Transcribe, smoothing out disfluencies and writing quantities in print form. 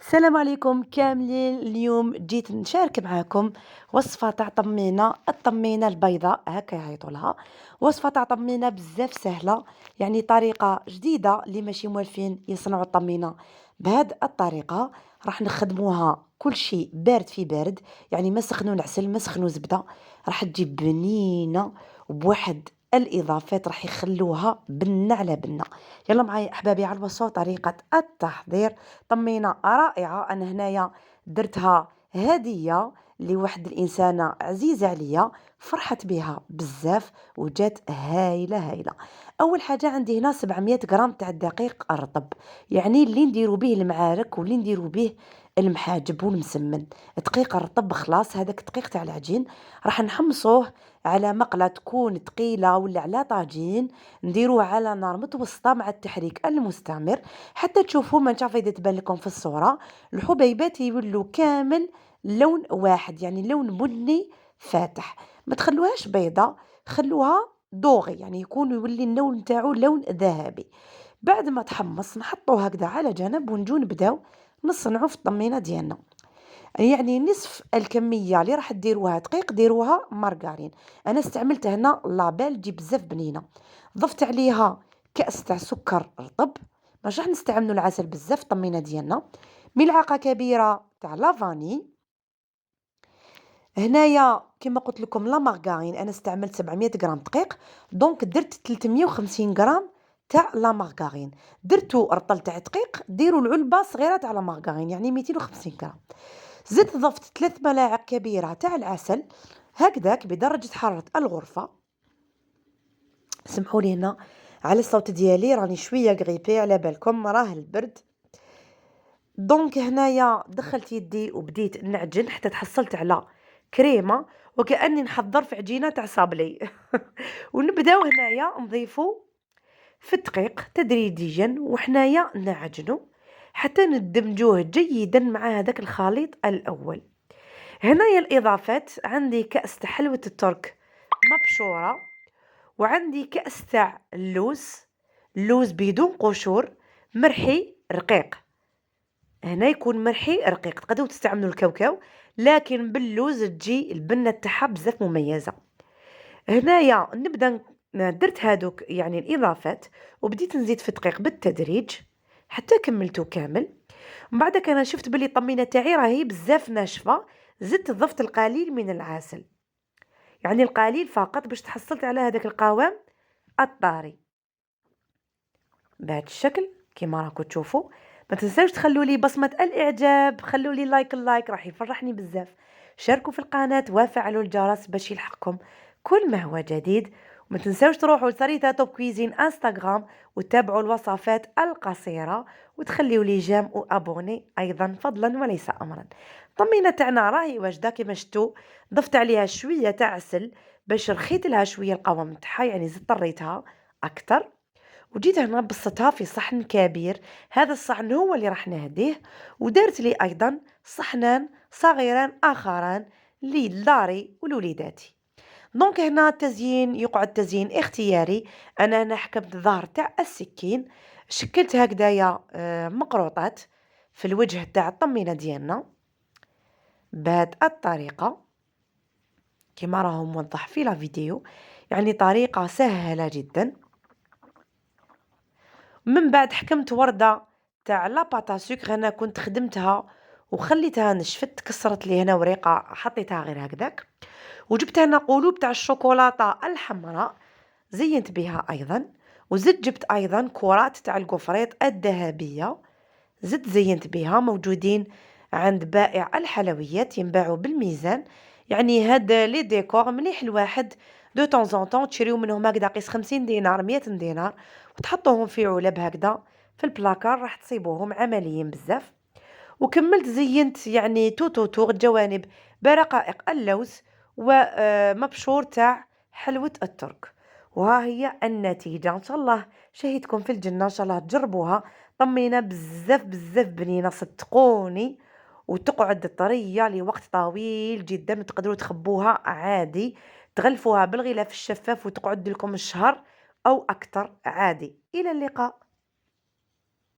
السلام عليكم كاملين. اليوم جيت نشارك معاكم وصفة تاع الطمينة البيضاء هكا يعيطوا لها. وصفة تاع طمينة بزاف سهلة، يعني طريقة جديدة اللي ماشي موالفين يصنعوا الطمينة بهاد الطريقة. راح نخدموها كل شيء بارد في بارد، يعني ما سخنوا العسل ما سخنوا زبدة، راح تجيب بنينة وبواحد الإضافات راح يخلوها بنة على بنة. يلا معايا أحبابي على الوصفة طريقة التحضير. طمينة رائعة، أنا هنايا درتها هدية لواحد الإنسانة عزيزة عليا، فرحت بها بزاف وجات هايلة هايلة. أول حاجة عندي هنا 700 غرام تاع الدقيق الرطب، يعني اللي نديرو به المعارك واللي نديرو به المحاجب والمسمن. دقيق الرطب خلاص، هذاك الدقيق تاع العجين راح نحمصوه على مقلة تكون تقيلة ولا على طاجين، نديروه على نار متوسطة مع التحريك المستمر حتى تشوفوا ما نشوف إذا تبان لكم في الصورة الحبيبات يولوا كامل لون واحد، يعني لون بني فاتح. ما تخلوهاش بيضة، خلوها دوغي، يعني يكون يولي اللون نتاعو لون ذهبي. بعد ما تحمص نحطوه هكذا على جنب ونجو نبداو نصنعوا في الطمينة ديالنا. يعني نصف الكمية اللي راح ديروها دقيق ديروها مارغرين. انا استعملت هنا لابيل تجي بزاف بنينه. ضفت عليها كأس تاع سكر رطب، باش راح نستعملوا العسل بزاف الطمينه ديالنا. ملعقه كبيره تاع لافاني. هنايا كما قلت لكم لا مارغرين انا استعملت 700 غرام دقيق، دونك درت 350 غرام تاع لا مارغرين. درتو رطل تاع دقيق ديروا العلبه صغيره تاع لا مارغرين يعني 250 غرام. زدت ضفت 3 ملاعق كبيرة تاع العسل هكذاك بدرجة حرارة الغرفة. سمحوا لي هنا على الصوت ديالي راني شوية غريبي على بالكم راه البرد. دونك هنايا دخلت يدي وبديت نعجن حتى تحصلت على كريمة وكأني نحضر في عجينة تاع صابلي ونبداو هنايا نضيفو في الدقيق تدريجيا وحنايا نعجنو حتى ندمجوه جيدا مع هذاك الخليط الأول. هنايا الإضافات عندي كأس تاع حلوة الترك مبشورة، وعندي كأس تاع اللوز بدون قشور مرحي رقيق. هنا يكون مرحي رقيق، تقدروا تستعملوا الكاوكاو لكن باللوز تجي البنة تاعها بزاف مميزة. هنايا نبدا درت هادوك يعني الإضافات وبديت نزيد في الدقيق بالتدريج حتى كملته كامل. من بعد انا شفت بلي الطمينه تاعي راهي بزاف ناشفه، زدت ضفت القليل من العسل، يعني القليل فقط باش تحصلت على هذاك القوام الطري بهذا الشكل كما راكم تشوفوا. ما تنساوش تخلوا لي بصمه الاعجاب، خلوا لي لايك راح يفرحني بزاف. شاركوا في القناه وفعلوا الجرس باش يلحقكم كل ما هو جديد. وما تنساوش تروحوا لساريتا توب كويزين انستغرام وتابعوا الوصفات القصيره وتخليوا لي جيم وابوني ايضا فضلا وليس امرا. الطمينه تاعنا راهي واجده كما شفتوا، ضفت عليها شويه تاع عسل باش رخيت لها شويه القوام تاعها، يعني زدت طريتها اكثر. وجيت هنا بسطتها في صحن كبير، هذا الصحن هو اللي راح نهديه. ودرت لي ايضا صحنان صغيران اخران لداري ولوليداتي. دونك هنا التزيين يقعد تزيين اختياري. انا هنا حكمت الظهر تاع السكين، شكلت هكذايا مقروطات في الوجه تاع الطمينه ديالنا بهذه الطريقه كما راهو موضح في لا فيديو، يعني طريقه سهله جدا. من بعد حكمت ورده تاع لاباطا سكر، انا كنت خدمتها وخليتها نشفت، كسرت لي هنا وريقه حطيتها غير هكذاك. وجبت هنا قلوب تاع الشوكولاته الحمراء زينت بها ايضا. وزدت جبت ايضا كرات تاع القفريط الذهبيه، زدت زينت بها، موجودين عند بائع الحلويات ينباعوا بالميزان. يعني هاد لي ديكور مليح الواحد دو طون تشريو منهم هكذا قيس 50 دينار 100 دينار وتحطوهم في علب هكذا في البلاكار، راح تصيبوهم عمليين بزاف. وكملت زينت يعني توتور الجوانب برقائق اللوز ومبشور تاع حلوة الترك. وها هي النتيجة، ان شاء الله شهيتكم في الجنة، ان شاء الله تجربوها. طمينة بزاف بزاف بنينة صدقوني، وتقعد طرية لوقت طويل جدا، تقدروا تخبوها عادي، تغلفوها بالغلاف الشفاف وتقعد لكم الشهر او اكثر عادي. الى اللقاء.